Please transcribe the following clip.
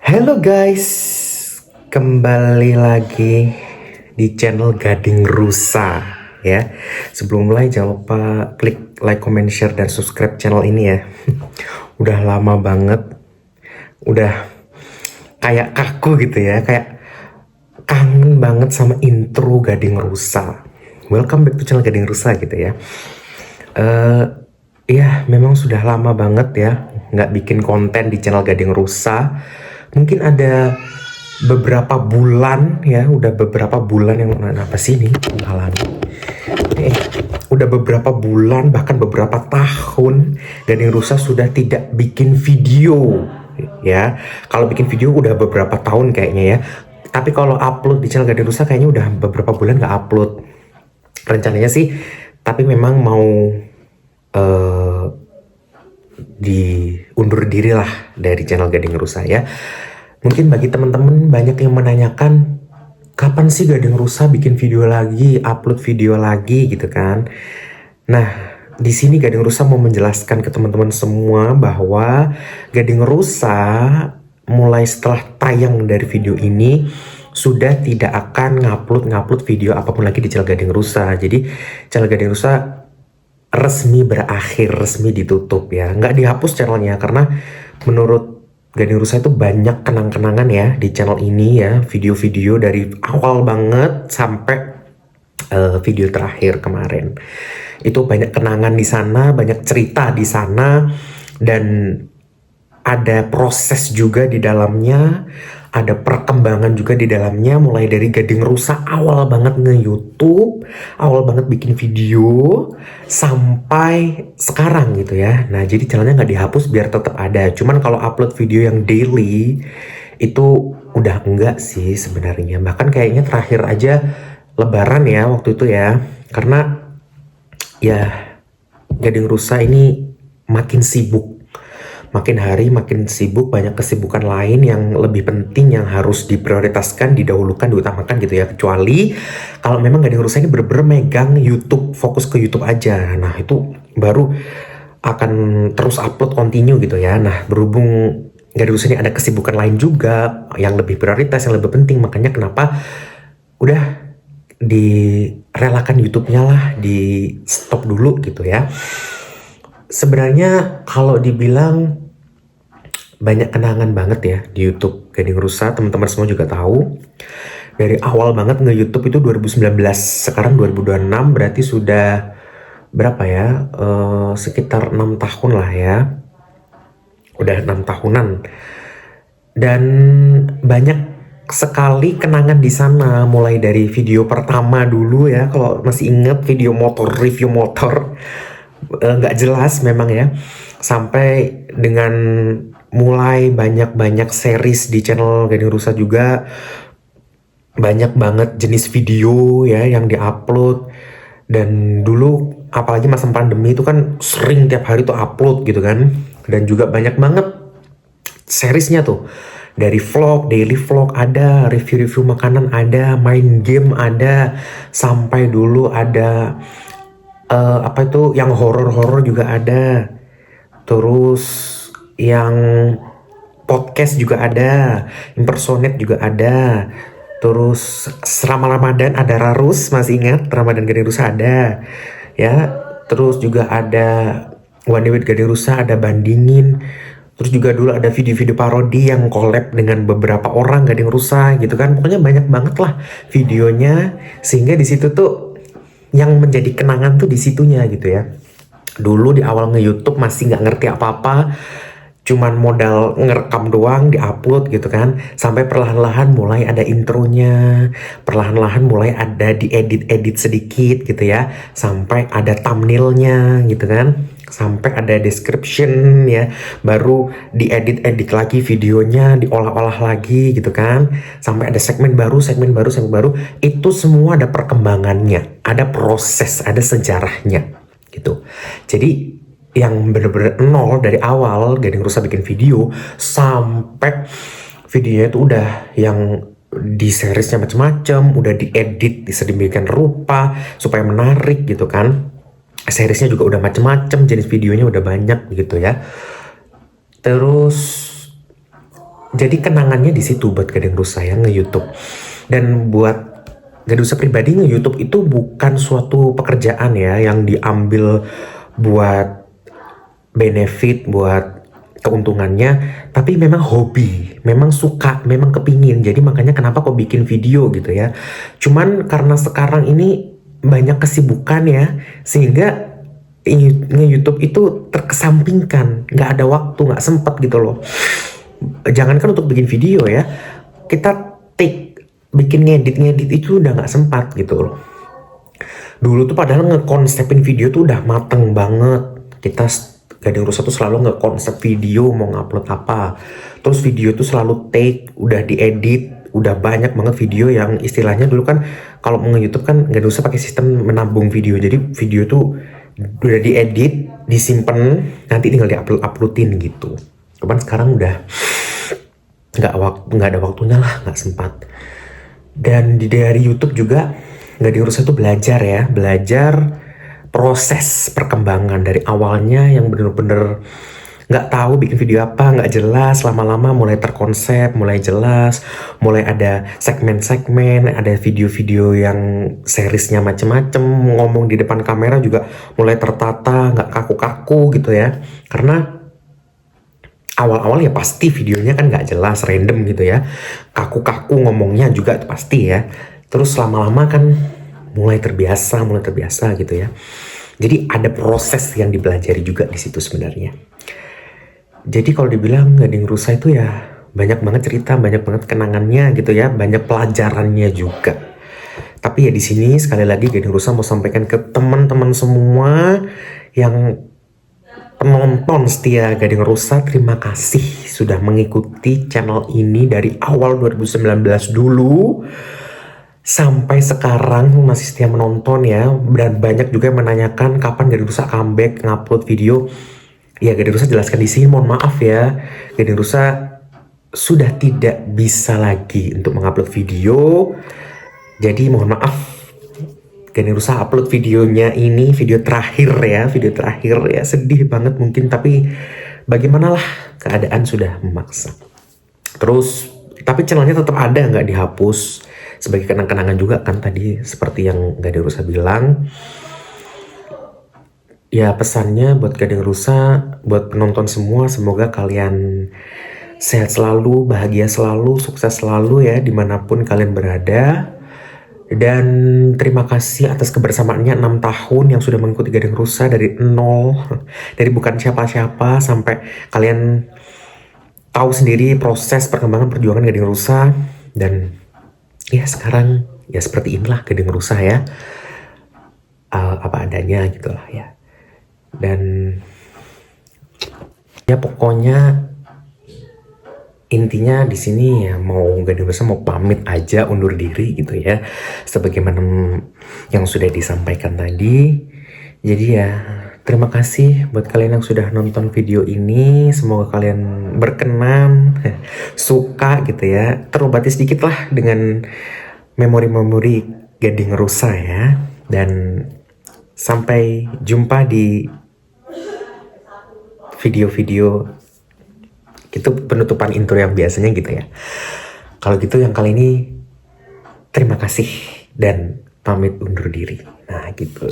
Halo guys, kembali lagi di channel Gading Rusa ya. Sebelum mulai jangan lupa klik like, comment, share, dan subscribe channel ini ya. Udah lama banget, udah kayak kaku gitu ya, kayak kangen banget sama intro Gading Rusa. Welcome back to channel Gading Rusa gitu ya. Ya memang sudah lama banget ya nggak bikin konten di channel Gading Rusa. Mungkin ada beberapa bulan ya, udah beberapa bulan yang apa sih ini alami. Udah beberapa bulan bahkan beberapa tahun Gading Rusa sudah tidak bikin video ya. Kalau bikin video udah beberapa tahun kayaknya ya. Tapi kalau upload di channel Gading Rusa kayaknya udah beberapa bulan nggak upload. Rencananya sih, tapi memang mau diundur diri lah dari channel Gading Rusa ya. Mungkin bagi teman-teman banyak yang menanyakan kapan sih Gading Rusa bikin video lagi, upload video lagi gitu kan. Nah, di sini Gading Rusa mau menjelaskan ke teman-teman semua bahwa Gading Rusa mulai setelah tayang dari video ini sudah tidak akan ngupload video apapun lagi di channel Gading Rusa. Jadi channel Gading Rusa resmi berakhir, resmi ditutup ya. Nggak dihapus channelnya karena menurut Gading Rusa itu banyak kenang-kenangan ya di channel ini ya. Video-video dari awal banget sampai video terakhir kemarin. Itu banyak kenangan di sana, banyak cerita di sana, dan ada proses juga di dalamnya, ada perkembangan juga di dalamnya, mulai dari Gading Rusa awal banget nge-YouTube, awal banget bikin video, sampai sekarang gitu ya. Nah, jadi channelnya nggak dihapus biar tetap ada. Cuman kalau upload video yang daily, itu udah enggak sih sebenarnya. Bahkan kayaknya terakhir aja Lebaran ya waktu itu ya. Karena ya Gading Rusa ini makin sibuk. Makin hari makin sibuk, banyak kesibukan lain yang lebih penting yang harus diprioritaskan, didahulukan, diutamakan gitu ya. Kecuali kalau memang Gading Rusa ini bener-bener megang YouTube, fokus ke YouTube aja. Nah itu baru akan terus upload continue gitu ya. Nah berhubung Gading Rusa ini ada kesibukan lain juga yang lebih prioritas, yang lebih penting, makanya kenapa udah direlakan YouTube-nya lah, di stop dulu gitu ya. Sebenarnya kalau dibilang banyak kenangan banget ya di YouTube Gading Rusa, teman-teman semua juga tahu. Dari awal banget nge-YouTube itu 2019, sekarang 2026 berarti sudah berapa ya? Sekitar 6 tahun lah ya. Udah 6 tahunan. Dan banyak sekali kenangan di sana, mulai dari video pertama dulu ya, kalau masih inget video motor, review motor, nggak jelas memang ya, sampai dengan mulai banyak series di channel Gading Rusa juga, banyak banget jenis video ya yang diupload. Dan dulu apalagi masa pandemi itu kan sering tiap hari tuh upload gitu kan, dan juga banyak banget seriesnya tuh, dari vlog, daily vlog ada, review-review makanan ada, main game ada, sampai dulu ada apa itu yang horor-horor juga ada, terus yang podcast juga ada, impersonate juga ada, terus selama Ramadan ada Rarus, masih ingat Ramadan Gading Rusa ada ya, terus juga ada One Day with Gading Rusa, ada bandingin, terus juga dulu ada video-video parodi yang collab dengan beberapa orang Gading Rusa gitu kan. Pokoknya banyak banget lah videonya, sehingga di situ tuh yang menjadi kenangan tuh di situnya gitu ya. Dulu di awal nge-YouTube masih nggak ngerti apa-apa, cuman modal ngerekam doang, diupload gitu kan. Sampai perlahan-lahan mulai ada intronya, perlahan-lahan mulai ada diedit-edit sedikit gitu ya, sampai ada thumbnailnya gitu kan, sampai ada description ya, baru diedit-edit lagi videonya, diolah-olah lagi gitu kan, sampai ada segmen baru. Itu semua ada perkembangannya, ada proses, ada sejarahnya gitu. Jadi yang bener-bener nol dari awal Gading Rusa bikin video sampai videonya itu udah yang di seriesnya macam-macam, udah diedit disedemikian rupa supaya menarik gitu kan. Seriesnya juga udah macam-macam, jenis videonya udah banyak gitu ya. Terus Jadi kenangannya di situ buat Gading Rusa yang nge-YouTube. Dan buat Gading Rusa pribadi, nge-YouTube itu bukan suatu pekerjaan ya yang diambil buat benefit, buat keuntungannya, tapi memang hobi, memang suka, memang kepingin. Jadi makanya kenapa kok bikin video gitu ya. Cuman karena sekarang ini banyak kesibukan ya, sehingga nge-YouTube itu terkesampingkan, nggak ada waktu, nggak sempat gitu loh. Jangankan untuk bikin video ya, kita bikin ngedit itu udah nggak sempat gitu loh. Dulu tuh padahal ngekonsepin video tuh udah mateng banget. Kita Gading Rusa tuh selalu ngekonsep video mau ngupload apa. Terus video tuh selalu udah diedit, udah banyak banget video yang istilahnya dulu kan kalau mau nge-YouTube kan Gading Rusa pakai sistem menabung video. Jadi video tuh udah diedit, disimpan, nanti tinggal diuploadin gitu. Cuman sekarang udah nggak ada waktunya lah, nggak sempat. Dan dari YouTube juga Gading Rusa tuh belajar proses perkembangan dari awalnya yang bener-bener nggak tahu bikin video apa, nggak jelas, lama-lama mulai terkonsep, mulai jelas, mulai ada segmen-segmen, ada video-video yang seriesnya macem-macem, ngomong di depan kamera juga mulai tertata, nggak kaku-kaku gitu ya. Karena awal-awal ya pasti videonya kan nggak jelas, random gitu ya, kaku-kaku ngomongnya juga pasti ya. Terus lama-lama kan mulai terbiasa gitu ya. Jadi ada proses yang dipelajari juga di situ sebenarnya. Jadi kalau dibilang Gading Rusa itu ya banyak banget cerita, banyak banget kenangannya gitu ya, banyak pelajarannya juga. Tapi ya di sini sekali lagi Gading Rusa mau sampaikan ke teman-teman semua yang penonton setia Gading Rusa, terima kasih sudah mengikuti channel ini dari awal 2019 dulu sampai sekarang masih setia menonton ya. Dan banyak juga yang menanyakan kapan Gading Rusa comeback ngupload video. Ya Gading Rusa jelaskan di sini, mohon maaf ya, Gading Rusa sudah tidak bisa lagi untuk mengupload video. Jadi mohon maaf, Gading Rusa upload videonya ini video terakhir ya, sedih banget mungkin, tapi bagaimanalah keadaan sudah memaksa. Terus tapi channelnya tetap ada, nggak dihapus, sebagai kenang-kenangan juga kan tadi seperti yang Gading Rusa bilang. Ya pesannya buat Gading Rusa, buat penonton semua, semoga kalian sehat selalu, bahagia selalu, sukses selalu ya dimanapun kalian berada. Dan terima kasih atas kebersamaannya 6 tahun yang sudah mengikuti Gading Rusa dari nol, dari bukan siapa-siapa sampai kalian tahu sendiri proses perkembangan perjuangan Gading Rusa. Dan ya sekarang ya seperti inilah Gading Rusa ya, apa adanya gitulah ya. Dan ya pokoknya intinya di sini ya mau Gading Rusa mau pamit aja, undur diri gitu ya, sebagaimana yang sudah disampaikan tadi. Jadi ya terima kasih buat kalian yang sudah nonton video ini, semoga kalian berkenan, suka gitu ya, terobati sedikit lah dengan memori-memori Gading Rusa ya. Dan sampai jumpa di video-video itu penutupan intro yang biasanya gitu ya. Kalau gitu yang kali ini terima kasih dan pamit undur diri. Nah gitu.